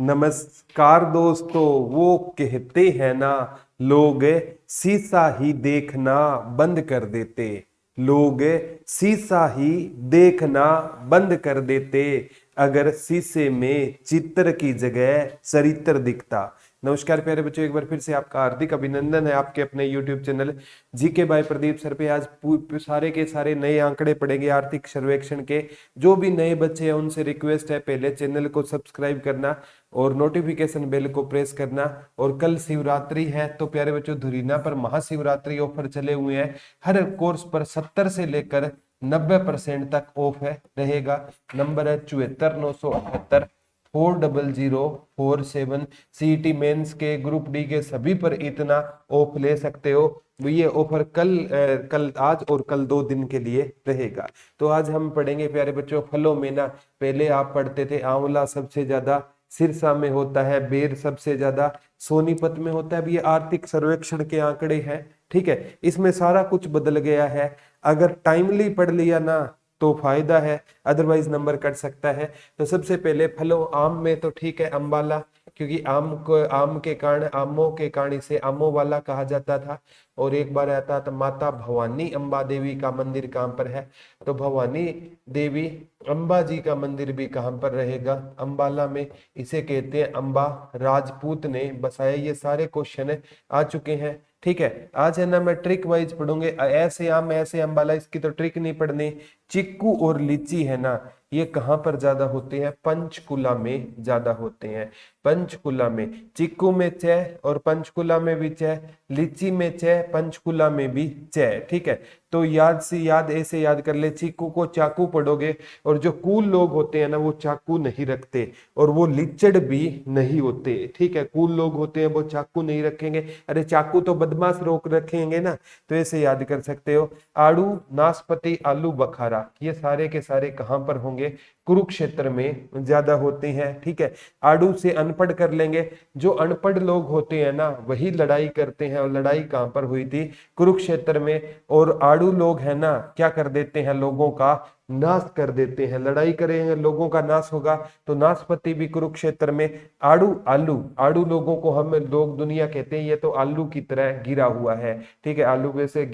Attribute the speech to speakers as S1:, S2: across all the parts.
S1: नमस्कार दोस्तों। वो कहते हैं ना, लोग शीशा ही देखना बंद कर देते। लोग शीशा ही देखना बंद कर देते अगर शीशे में चित्र की जगह चरित्र दिखता। नमस्कार प्यारे बच्चों, एक बार फिर से आपका हार्दिक अभिनंदन है आपके अपने YouTube channel GK by Pradeep sir पे। आज सारे के सारे नए आंकड़े पढ़ेंगे आर्थिक सर्वेक्षण के। जो भी नए बच्चे हैं उनसे रिक्वेस्ट है, पहले चैनल को सब्सक्राइब करना और नोटिफिकेशन बेल को प्रेस करना। और कल शिवरात्रि है तो प्यारे बच्चों धुरीना पर महाशिवरात्रि ऑफर चले हुए हैं। हर कोर्स पर 70 से लेकर 90% तक ऑफ है रहेगा। नंबर है 74,978,40047। सीईटी मेंस के ग्रुप डी के सभी पर इतना ऑफ ले सकते हो। ये ऑफर कल आज और कल 2 दिन के लिए रहेगा। तो आज हम पढ़ेंगे प्यारे बच्चों फलों में ना, पहले आप पढ़ते थे आंवला सबसे ज्यादा सिरसा में होता है, बेर सबसे ज्यादा सोनीपत में होता है। अब ये आर्थिक सर्वेक्षण के आंकड़े हैं, ठीक है। इसमें सारा कुछ बदल गया है। अगर टाइमली पढ़ लिया ना तो फायदा है, अदरवाइज नंबर कट सकता है। तो सबसे पहले फलों, आम में तो ठीक है अम्बाला, क्योंकि आम के कारण, आमों के कारण इसे आमों वाला कहा जाता था। और एक बार आता था माता भवानी अम्बा देवी का मंदिर कहाँ पर है, तो भवानी देवी अम्बा जी का मंदिर भी कहाँ पर रहेगा, अम्बाला में। इसे कहते हैं अम्बा, राजपूत ने बसाया। ये सारे क्वेश्चन आ चुके हैं, ठीक है। आज है ना मैं ट्रिक वाइज पढ़ूंगे, ऐसे आम ऐसे अम्बाला, इसकी तो ट्रिक नहीं पढ़नी। चिक्कू और लीची है ना, ये कहाँ पर ज्यादा होते हैं, पंचकुला में ज्यादा होते हैं। पंचकुला में, चिक्कू में चय और पंचकुला में भी चय, लीची में चय पंचकुला में भी चय, ठीक है। तो याद से याद ऐसे याद कर ले, चिक्कू को चाकू पढ़ोगे और जो कूल लोग होते हैं ना वो चाकू नहीं रखते और वो लिचड़ भी नहीं होते, ठीक है। कूल लोग होते हैं वो चाकू नहीं रखेंगे, अरे चाकू तो बदमाश रोक रखेंगे ना, तो ऐसे याद कर सकते हो। आड़ू, नाशपाती, आलू बखारा, ये सारे के सारे कहां पर होंगे, कुरुक्षेत्र में ज्यादा होते हैं, ठीक है। आड़ू से अनपढ़ कर लेंगे, जो अनपढ़ लोग होते हैं ना वही लड़ाई करते हैं, और लड़ाई कहां पर हुई थी, कुरुक्षेत्र में। और आड़ू लोग है ना क्या कर देते हैं, लोगों का नाश कर देते हैं। लड़ाई करेंगे लोगों का नाश होगा, तो नाशपति भी कुरुक्षेत्र में। आड़ू, आलू, आड़ू लोगों को हम लोग दुनिया कहते हैं, ये तो आलू की तरह गिरा हुआ है, ठीक है। आलू वैसे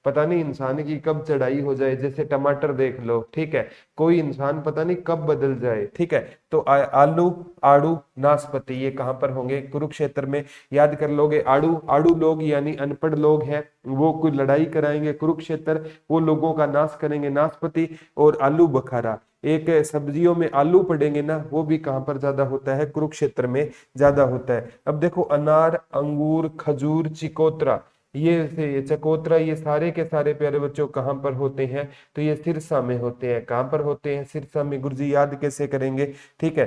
S1: पता नहीं इंसान की कब चढ़ाई हो जाए, जैसे टमाटर देख लो, ठीक है। कोई इंसान पता नहीं कब बदल जाए, ठीक है। तो आलू, आड़ू, नाशपति, ये कहां पर होंगे, कुरुक्षेत्र में। याद कर लोगे, आड़ू, आड़ू लोग यानी अनपढ़ लोग हैं, वो कोई लड़ाई कराएंगे कुरुक्षेत्र, वो लोगों का नाश करेंगे, नाशपति। और आलू बखारा, एक सब्जियों में आलू पड़ेंगे ना, वो भी कहां पर ज्यादा होता है, कुरुक्षेत्र में ज्यादा होता है। अब देखो अनार, अंगूर, खजूर, चिकोत्रा, ये चकोतरा, ये सारे के सारे प्यारे बच्चों कहाँ पर होते हैं, तो ये सिरसा में होते हैं। कहाँ पर होते हैं, सिरसा में। गुरुजी याद कैसे करेंगे, ठीक है।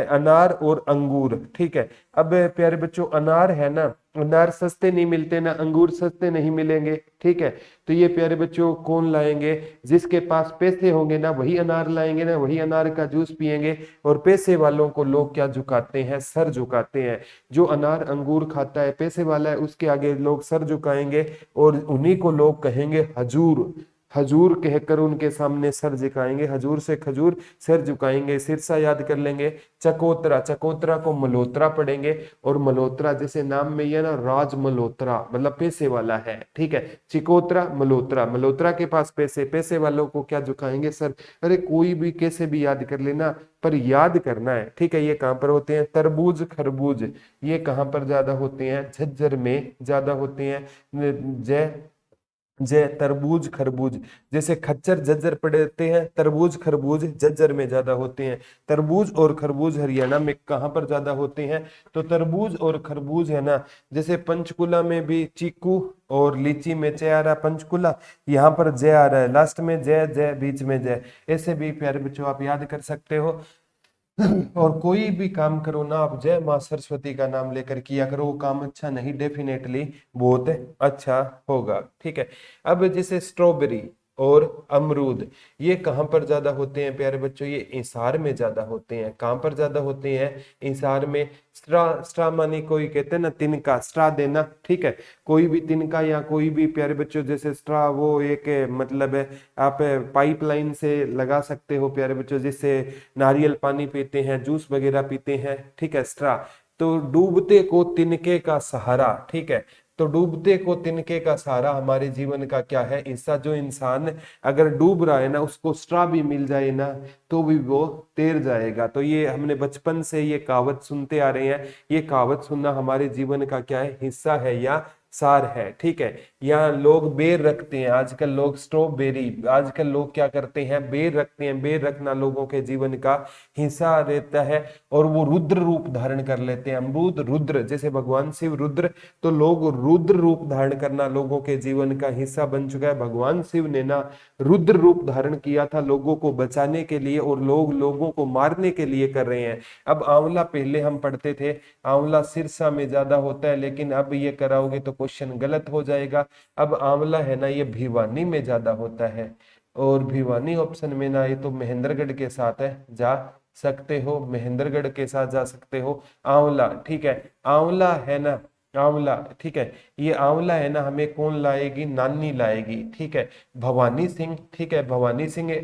S1: अनार और अंगूर, ठीक है। अब प्यारे बच्चों अनार है ना, अनार सस्ते नहीं मिलते ना, अंगूर सस्ते नहीं मिलेंगे, ठीक है। तो ये प्यारे बच्चों कौन लाएंगे, जिसके पास पैसे होंगे ना वही अनार लाएंगे ना, वही अनार का जूस पिएंगे। और पैसे वालों को लोग क्या झुकाते हैं, सर झुकाते हैं। जो अनार अंगूर खाता है, पैसे वाला है, उसके आगे लोग सर झुकाएंगे और उन्हीं को लोग कहेंगे हजूर। हजूर कहकर उनके सामने सर झुकाएंगे, हजूर से खजूर, सर झुकाएंगे। सिरसा याद कर लेंगे। चकोतरा, चकोतरा को मल्होत्रा पढ़ेंगे, और मल्होत्रा जैसे नाम में ये ना, राज मल्होत्रा मतलब पैसे वाला है, ठीक है। चिकोत्रा, मल्होत्रा, मल्होत्रा के पास पैसे, पैसे वालों को क्या झुकाएंगे, सर। अरे कोई भी कैसे भी याद कर लेना, पर याद करना है, ठीक है। ये कहां पर होते हैं, तरबूज, खरबूज, ये कहां पर ज्यादा होते हैं, झज्जर में ज्यादा होते हैं। जय जय, तरबूज, खरबूज, जैसे खच्चर झज्जर पड़ते हैं, तरबूज खरबूज झज्जर में ज्यादा होते हैं। तरबूज और खरबूज हरियाणा में कहां पर ज्यादा होते हैं, तो तरबूज और खरबूज है ना, जैसे पंचकुला में भी चीकू और लीची में जय आ रहा है, पंचकुला, यहाँ पर जय आ रहा है, लास्ट में जय, जय बीच में जय। ऐसे भी प्यारे बच्चों आप याद कर सकते हो। और कोई भी काम करो ना आप जय माँ सरस्वती का नाम लेकर किया करो, वो काम अच्छा नहीं, डेफिनेटली बहुत अच्छा होगा, ठीक है। अब जैसे स्ट्रॉबेरी और अमरूद। ये कहाँ पर ज्यादा होते हैं प्यारे बच्चों? ये इंसार में ज्यादा होते हैं। कहाँ पर ज्यादा होते हैं? इंसार में। स्ट्रा, स्ट्रा माने कोई कहते हैं ना तिनका, स्ट्रा देना, ठीक है। कोई भी तिनका या कोई भी प्यारे बच्चों जैसे स्ट्रा, वो एक मतलब है आप पाइपलाइन से लगा सकते हो प्यारे बच्चों, जिससे नारियल पानी पीते हैं, जूस वगैरह पीते हैं, ठीक है, स्ट्रा। तो डूबते को तिनके का सहारा, ठीक है। तो डूबते को तिनके का सहारा हमारे जीवन का क्या है? हिस्सा। जो इंसान अगर डूब रहा है ना, उसको स्ट्रा भी मिल जाए ना, तो भी वो तैर जाएगा। तो ये हमने बचपन से ये कहावत सुनते आ रहे हैं। ये कहावत सुनना हमारे जीवन का क्या है? हिस्सा है या सार है, ठीक है। यहाँ लोग बेर रखते हैं, आजकल लोग स्ट्रॉबेरी, आजकल लोग क्या करते हैं? बेर रखते हैं। बेर रखना लोगों के जीवन का हिस्सा रहता है, और वो रुद्र रूप धारण कर लेते हैं। अमरूद रुद्र, जैसे भगवान शिव रुद्र, तो लोग रुद्र रूप धारण करना लोगों के जीवन का हिस्सा बन चुका है। भगवान शिव ने ना रुद्र रूप धारण किया था लोगों को बचाने के लिए, और लोग लोगों को मारने के लिए कर रहे हैं। अब आंवला पहले हम पढ़ते थे, आंवला सिरसा में ज्यादा होता है, लेकिन अब ये कराओगे तो क्वेश्चन गलत हो जाएगा। अब आंवला है ना, ये भिवानी में ज्यादा होता है, और भिवानी ऑप्शन में ना, ये तो महेंद्रगढ़ के साथ है, जा सकते हो, महेंद्रगढ़ के साथ जा सकते हो। आंवला, ठीक है, आंवला है ना, आंवला, ठीक है। ये आंवला है ना, हमें कौन लाएगी? नानी लाएगी, ठीक है। भवानी सिंह, ठीक है, भवानी सिंह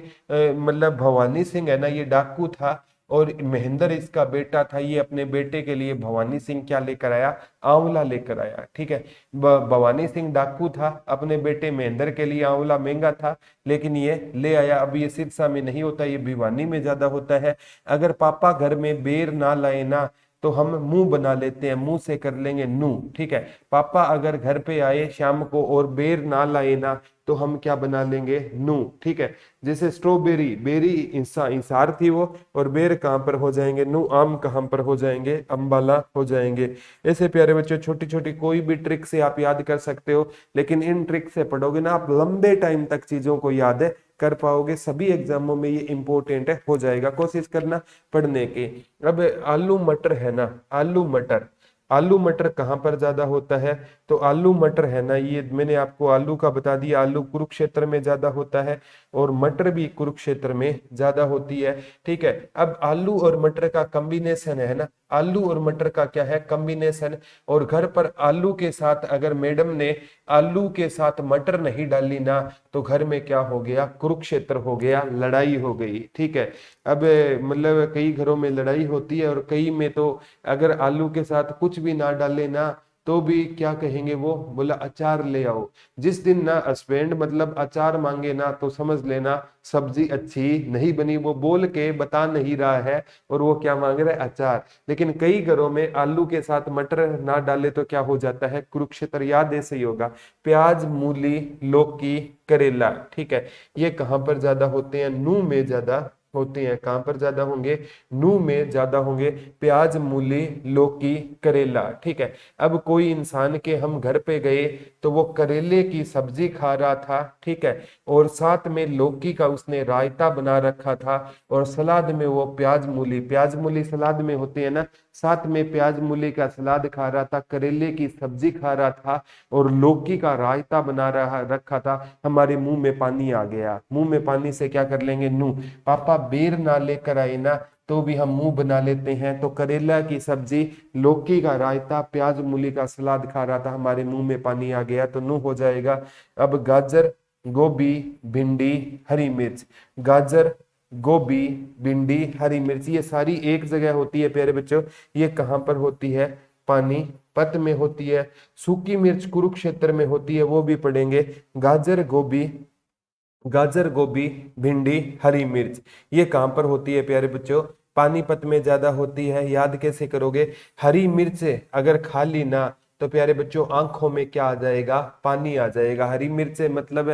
S1: मतलब भवानी सिंह है ना, ये डाकू था, और महेंद्र इसका बेटा था। ये अपने बेटे के लिए भवानी सिंह क्या लेकर आया? आंवला लेकर आया, ठीक है। भवानी सिंह डाकू था, अपने बेटे महेंद्र के लिए आंवला महंगा था, लेकिन ये ले आया। अब ये सिरसा में नहीं होता, ये भिवानी में ज्यादा होता है। अगर पापा घर में बेर ना लाए ना, तो हम मुंह बना लेते हैं, मुंह से कर लेंगे नू, ठीक है। पापा अगर घर पे आए शाम को और बेर ना लाए ना, तो हम क्या बना लेंगे? नू, ठीक है। जैसे स्ट्रॉबेरी, बेरी इंसार थी वो, और बेर कहाँ पर हो जाएंगे? नू। आम कहाँ पर हो जाएंगे? अंबाला हो जाएंगे। ऐसे प्यारे बच्चों छोटी छोटी कोई भी ट्रिक से आप याद कर सकते हो, लेकिन इन ट्रिक से पढ़ोगे ना, आप लंबे टाइम तक चीजों को याद है कर पाओगे। सभी एग्जामों में ये इंपॉर्टेंट है, हो जाएगा, कोशिश करना पढ़ने की। अब आलू मटर है ना, आलू मटर, आलू मटर कहाँ पर ज्यादा होता है? तो आलू मटर है ना, ये मैंने आपको आलू का बता दिया, आलू कुरुक्षेत्र में ज्यादा होता है, और मटर भी कुरुक्षेत्र में ज्यादा होती है, ठीक है। अब आलू और मटर का कॉम्बिनेशन है ना, आलू और मटर का क्या है? कॉम्बिनेशन। और घर पर आलू के साथ अगर मैडम ने आलू के साथ मटर नहीं डाली ना, तो घर में क्या हो गया? कुरुक्षेत्र हो गया, लड़ाई हो गई, ठीक है। अब मतलब कई घरों में लड़ाई होती है, और कई में तो अगर आलू के साथ कुछ भी ना डाले ना, तो भी क्या कहेंगे वो? बोला अचार ले आओ। जिस दिन ना हस्बैंड मतलब अचार मांगे ना, तो समझ लेना सब्जी अच्छी नहीं बनी। वो बोल के बता नहीं रहा है, और वो क्या मांग रहा है? अचार। लेकिन कई घरों में आलू के साथ मटर ना डाले तो क्या हो जाता है? कुरुक्षेत्र। याद ऐसे ही होगा। प्याज, मूली, लौकी, करेला, ठीक है। ये कहाँ पर ज्यादा होते हैं? नू में ज्यादा होते हैं। कहां पर ज्यादा होंगे? नू में ज्यादा होंगे। प्याज, मूली, लौकी, करेला, ठीक है। अब कोई इंसान के हम घर पे गए, तो वो करेले की सब्जी खा रहा था, ठीक है, और साथ में लौकी का उसने रायता बना रखा था, और सलाद में वो प्याज मूली सलाद में होते हैं ना, साथ में प्याज मूली का सलाद खा रहा था, करेले की सब्जी खा रहा था, और लौकी का रायता बना रहा रखा था। हमारे मुंह में पानी आ गया। मुंह में पानी से क्या कर लेंगे? नू। पापा बेर ना लेकर आए ना, तो भी हम मुंह बना लेते हैं। तो करेला की सब्जी, लौकी का रायता, प्याज मूली का सलाद खा रहा था, हमारे मुंह में पानी आ गया, तो नू हो जाएगा। अब गाजर, गोभी, भिंडी, हरी मिर्च, गाजर, गोभी, भिंडी, हरी मिर्च, ये सारी एक जगह होती है प्यारे बच्चों। ये कहाँ पर होती है? पानीपत में होती है। सूखी मिर्च कुरुक्षेत्र में होती है, वो भी पढ़ेंगे। गाजर, गोभी, गाजर, गोभी, भिंडी, हरी मिर्च, ये कहां पर होती है प्यारे बच्चों? पानीपत में ज्यादा होती है। याद कैसे करोगे? हरी मिर्च अगर खा ली ना, तो प्यारे बच्चों आंखों में क्या आ जाएगा? पानी आ जाएगा। हरी मिर्च मतलब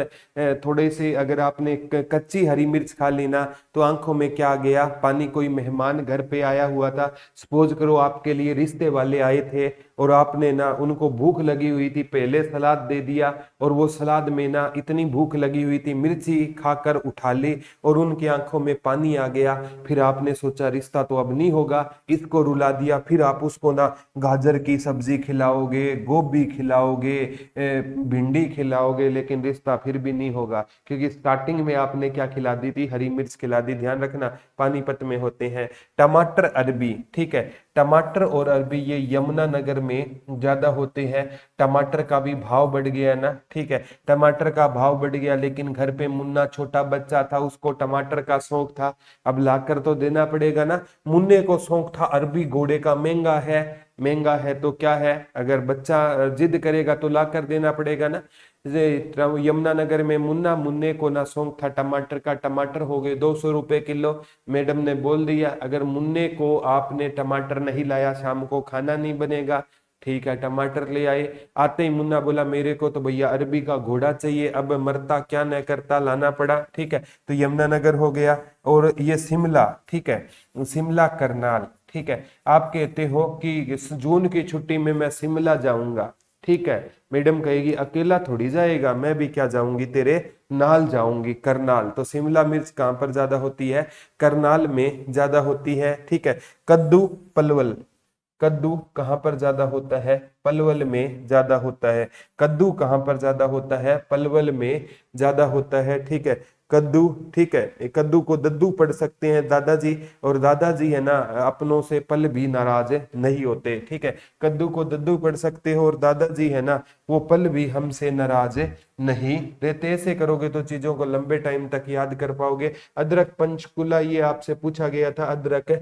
S1: थोड़ी सी अगर आपने कच्ची हरी मिर्च खा ली ना, तो आंखों में क्या आ गया? पानी। कोई मेहमान घर पे आया हुआ था, सपोज करो आपके लिए रिश्ते वाले आए थे, और आपने ना उनको भूख लगी हुई थी, पहले सलाद दे दिया, और वो सलाद में ना इतनी भूख लगी हुई थी, मिर्ची खाकर उठा ली, और उनकी आंखों में पानी आ गया। फिर आपने सोचा रिश्ता तो अब नहीं होगा, इसको रुला दिया। फिर आप उसको ना गाजर की सब्जी खिलाओगे, खिलाओगे, गोभी खिलाओगे, भिंडी खिलाओगे, लेकिन रिश्ता फिर भी नहीं होगा, क्योंकि स्टार्टिंग में आपने क्या खिला दी थी, हरी मिर्च खिला दी। ध्यान रखना, पानीपत में होते हैं। टमाटर अरबी, ठीक है, टमाटर और अरबी ये यमुनानगर में ज्यादा होते हैं। टमाटर का भी भाव बढ़ गया ना, ठीक है, टमाटर का भाव बढ़ गया, लेकिन घर पे मुन्ना छोटा बच्चा था, उसको टमाटर का शौक था, अब लाकर तो देना पड़ेगा ना। मुन्ने को शौक था अरबी घोड़े का, महंगा है, महंगा है तो क्या है, अगर बच्चा जिद करेगा तो लाकर देना पड़ेगा ना। यमुनानगर में मुन्ना, मुन्ने को ना शौक था टमाटर का, टमाटर हो गए 200 रुपए किलो। मैडम ने बोल दिया अगर मुन्ने को आपने टमाटर नहीं लाया शाम को खाना नहीं बनेगा। ठीक है, टमाटर ले आए। आते ही मुन्ना बोला मेरे को तो भैया अरबी का घोड़ा चाहिए, अब मरता क्या न करता, लाना पड़ा। ठीक है, तो यमुनानगर हो गया। और ये शिमला, ठीक है, शिमला करनाल, ठीक है, आप कहते हो कि इस जून की छुट्टी में मैं शिमला जाऊंगा, ठीक है, मैडम कहेगी अकेला थोड़ी जाएगा, मैं भी क्या जाऊंगी, तेरे नाल जाऊंगी, करनाल। तो शिमला मिर्च कहां पर ज्यादा होती है, करनाल में ज्यादा होती है। ठीक है, कद्दू पलवल, कद्दू कहां पर ज्यादा होता है, पलवल में ज्यादा होता है। कद्दू कहां पर ज्यादा होता है, पलवल में ज्यादा होता है। ठीक है, कद्दू, ठीक है, कद्दू को दद्दू पढ़ सकते हैं दादाजी, और दादाजी है ना अपनों से पल भी नाराज नहीं होते। ठीक है, कद्दू को दद्दू पढ़ सकते हो, और दादाजी है ना वो पल भी हमसे नाराज नहीं रहते। ऐसे करोगे तो चीजों को लंबे टाइम तक याद कर पाओगे। अदरक पंचकुला, ये आपसे पूछा गया था, अदरक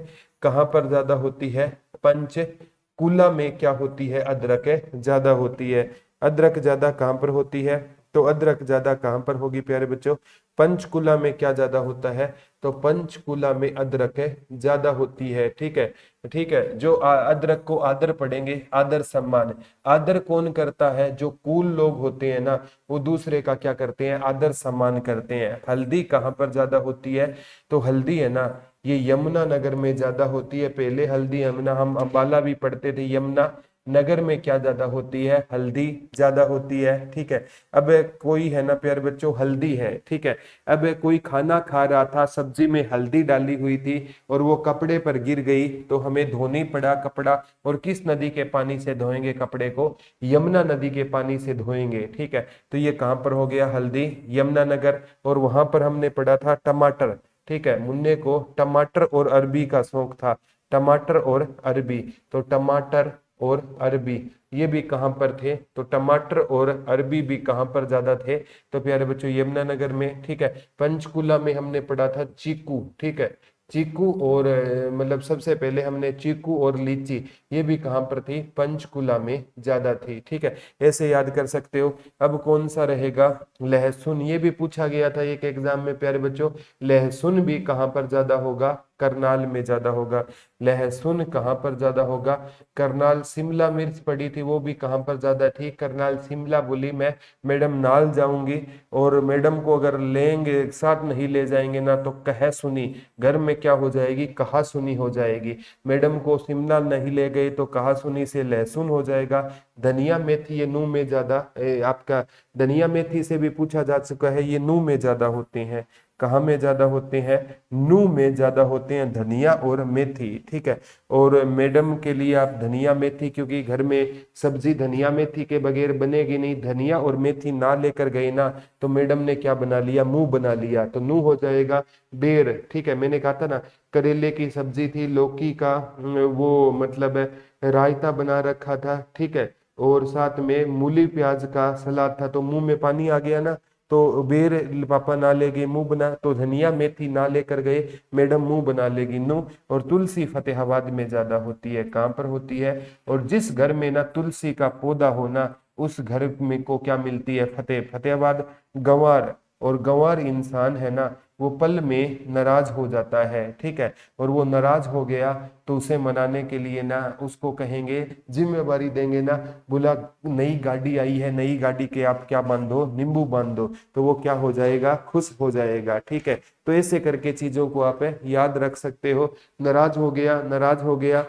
S1: कहां पर ज्यादा होती है, पंचकुला में क्या होती है, अदरक ज्यादा होती है। अदरक ज्यादा कहां पर होती है, तो अदरक ज्यादा कहां पर होगी प्यारे बच्चों, पंचकुला में क्या ज्यादा होता है, तो पंचकुला में अदरक ज्यादा होती है। ठीक है, ठीक है, जो अदरक को आदर पढ़ेंगे, आदर सम्मान। आदर कौन करता है, जो कूल लोग होते हैं ना, वो दूसरे का क्या करते हैं, आदर सम्मान करते हैं। हल्दी कहाँ पर ज्यादा होती है, तो हल्दी है ना ये यमुना नगर में ज्यादा होती है। पहले हल्दी यमुना, हम अम्बाला भी पढ़ते थे, यमुना नगर में क्या ज्यादा होती है, हल्दी ज्यादा होती है। ठीक है, अब कोई है ना प्यारे बच्चों, हल्दी है, ठीक है, अब कोई खाना खा रहा था, सब्जी में हल्दी डाली हुई थी और वो कपड़े पर गिर गई, तो हमें धोनी पड़ा कपड़ा। और किस नदी के पानी से धोएंगे कपड़े को, यमुना नदी के पानी से धोएंगे। ठीक है, तो ये कहां पर हो गया, हल्दी, यमुनानगर। और वहां पर हमने पढ़ा था टमाटर। ठीक है, मुन्ने को टमाटर और अरबी का शौक था, टमाटर और अरबी, तो टमाटर और अरबी ये भी कहां पर थे, तो टमाटर और अरबी भी कहां पर ज्यादा थे, तो प्यारे बच्चों यमुनानगर में। ठीक है, पंचकुला में हमने पढ़ा था चीकू। ठीक है, चीकू और मतलब सबसे पहले हमने चीकू और लीची, ये भी कहां पर थी, पंचकुला में ज्यादा थी। ठीक है, ऐसे याद कर सकते हो। अब कौन सा रहेगा, लहसुन, ये भी पूछा गया था एक एग्जाम में प्यारे बच्चों, लहसुन भी कहां पर ज्यादा होगा, करनाल में ज्यादा होगा। लहसुन कहां पर ज्यादा होगा, करनाल। शिमला मिर्च पड़ी थी, वो भी कहां पर ज्यादा थी, करनाल। शिमला बोली मैं, मैडम नाल जाऊंगी, और मैडम को अगर लेंगे एक साथ नहीं ले जाएंगे ना तो कह सुनी, घर में क्या हो जाएगी, कहा सुनी हो जाएगी। मैडम को शिमला नहीं ले गए तो कहा सुनी से लहसुन हो जाएगा। धनिया मेथी ये नू में ज्यादा, आपका धनिया मेथी से भी पूछा जा चुका है, ये नू में ज्यादा होते हैं। कहाँ में ज्यादा होते हैं, नू में ज्यादा होते हैं, धनिया और मेथी। ठीक है, और मैडम के लिए आप धनिया मेथी, क्योंकि घर में सब्जी धनिया मेथी के बगैर बनेगी नहीं, धनिया और मेथी ना लेकर गए ना तो मैडम ने क्या बना लिया, मुंह बना लिया, तो नू हो जाएगा बेर। ठीक है, मैंने कहा था ना करेले की सब्जी थी, लौकी का वो मतलब रायता बना रखा था। ठीक है, और साथ में मूली प्याज का सलाद था, तो मुंह में पानी आ गया ना, तो बेर पापा ना ले गए, मुंह बना, तो धनिया मेथी ना लेकर गए, मैडम मुंह बना लेगी नू। और तुलसी फतेहाबाद में ज्यादा होती है, कहां पर होती है, और जिस घर में ना तुलसी का पौधा हो ना उस घर में को क्या मिलती है, फतेहाबाद। गंवार, और गंवार इंसान है ना वो पल में नाराज हो जाता है। ठीक है, और वो नाराज हो गया तो उसे मनाने के लिए ना उसको कहेंगे, जिम्मेवारी देंगे ना, बोला नई गाड़ी आई है, नई गाड़ी के आप क्या बांधो, नींबू बांध दो, तो वो क्या हो जाएगा, खुश हो जाएगा। ठीक है, तो ऐसे करके चीजों को आप याद रख सकते हो। नाराज हो गया, नाराज हो गया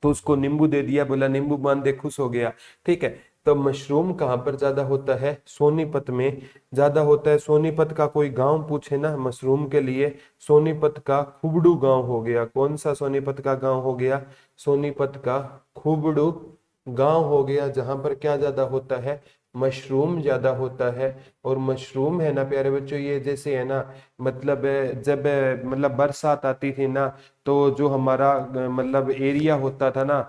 S1: तो उसको नींबू दे दिया, बोला नींबू बांध दे, खुश हो गया। ठीक है, तो मशरूम कहाँ पर ज्यादा होता है, सोनीपत में ज्यादा होता है। सोनीपत का कोई गांव पूछे ना मशरूम के लिए, सोनीपत का खुबड़ू गांव हो गया। कौन सा सोनीपत का गांव हो गया, सोनीपत का खुबड़ू गांव हो गया जहां पर क्या ज्यादा होता है, मशरूम ज्यादा होता है। और मशरूम है ना प्यारे बच्चों, ये जैसे है ना, मतलब जब मतलब बरसात आती थी ना, तो जो हमारा मतलब एरिया होता था ना,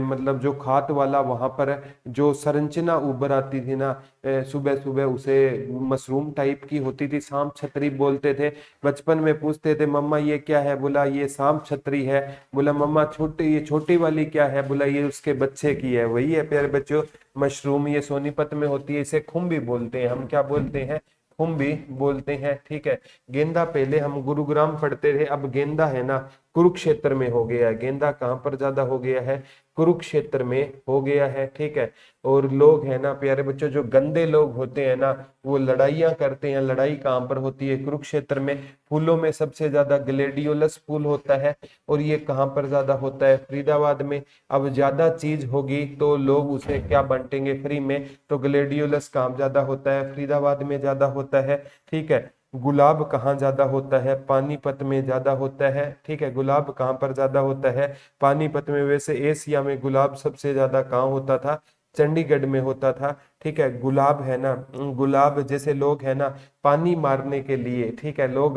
S1: मतलब जो खात वाला, वहां पर जो संरचना उभर आती थी ना, सुबह सुबह उसे मशरूम टाइप की होती थी, सांप छतरी बोलते थे। बचपन में पूछते थे मम्मा ये क्या है, बोला ये सांप छतरी है। बोला मम्मा छोटी, ये छोटी वाली क्या है, बोला ये उसके बच्चे की है। वही है प्यारे बच्चों मशरूम, ये सोनीपत में होती है, इसे खुम्बी बोलते हैं। हम क्या बोलते हैं, खुम्बी बोलते हैं, ठीक है। गेंदा पहले हम गुरुग्राम पढ़ते थे, अब गेंदा है ना कुरुक्षेत्र में हो गया है। गेंदा कहाँ पर ज्यादा हो गया है, कुरुक्षेत्र में हो गया है, ठीक है। और लोग है ना प्यारे बच्चों, जो गंदे लोग होते हैं ना, वो लड़ाइयाँ करते हैं। लड़ाई कहाँ पर होती है, कुरुक्षेत्र में। फूलों में सबसे ज्यादा ग्लेडियोलस फूल होता है, और ये कहाँ पर ज्यादा होता है, फरीदाबाद में। अब ज्यादा चीज होगी तो लोग उसे क्या बांटेंगे, फ्री में। तो ग्लेडियोलस कहाँ ज्यादा होता है, फरीदाबाद में ज्यादा होता है, ठीक है। गुलाब कहाँ ज्यादा होता है, पानीपत में ज्यादा होता है, ठीक है। गुलाब कहाँ पर ज्यादा होता है, पानीपत में। वैसे एशिया में गुलाब सबसे ज्यादा कहाँ होता था, चंडीगढ़ में होता था, ठीक है। गुलाब है ना, गुलाब जैसे लोग है ना पानी मारने के लिए, ठीक है, लोग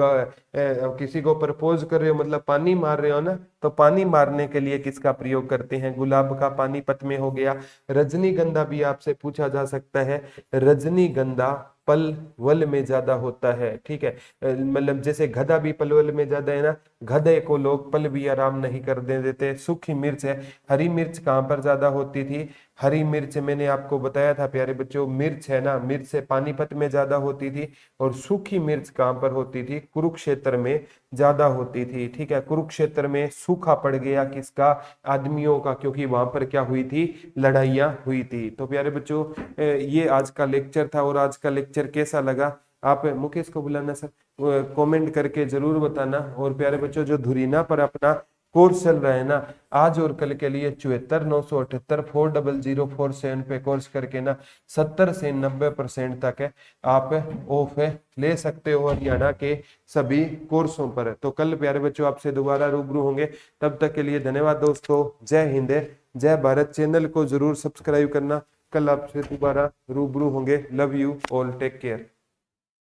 S1: किसी को प्रपोज कर रहे हो, मतलब पानी मार रहे हो ना, तो पानी मारने के लिए किसका प्रयोग करते हैं, गुलाब का। पानीपत में हो गया। रजनीगंधा भी आपसे पूछा जा सकता है, रजनीगंधा पलवल में ज्यादा होता है, ठीक है। मतलब जैसे गधा भी पलवल में ज्यादा है ना, गधे को लोग पल भी आराम नहीं कर देते। सूखी मिर्च है, हरी मिर्च कहाँ पर ज्यादा होती थी, हरी मिर्च मैंने आपको बताया था प्यारे बच्चों, मिर्च है ना, मिर्च से पानीपत में ज्यादा होती थी। और सूखी मिर्च कहाँ पर होती थी, कुरुक्षेत्र में ज्यादा होती थी, ठीक है। कुरुक्षेत्र में सूखा पड़ गया किसका, आदमियों का, क्योंकि वहां पर क्या हुई थी, लड़ाइयाँ हुई थी। तो प्यारे बच्चों ये आज का लेक्चर था। और आज का लेक्चर कैसा लगा, आप मुकेश को बुलाना सर, कमेंट करके जरूर बताना। और प्यारे बच्चों जो धुरीना पर अपना कोर्स चल रहा है ना, आज और कल के लिए 74 978 4004 7 पे कोर्स करके ना 70 से 90% तक है आप ऑफ ले सकते हो हरियाणा के सभी कोर्सों पर। तो कल प्यारे बच्चों आपसे दोबारा रूबरू होंगे, तब तक के लिए धन्यवाद दोस्तों। जय हिंद, जय भारत। चैनल को जरूर सब्सक्राइब करना। कल आपसे दोबारा रूबरू होंगे। Love you all, take care.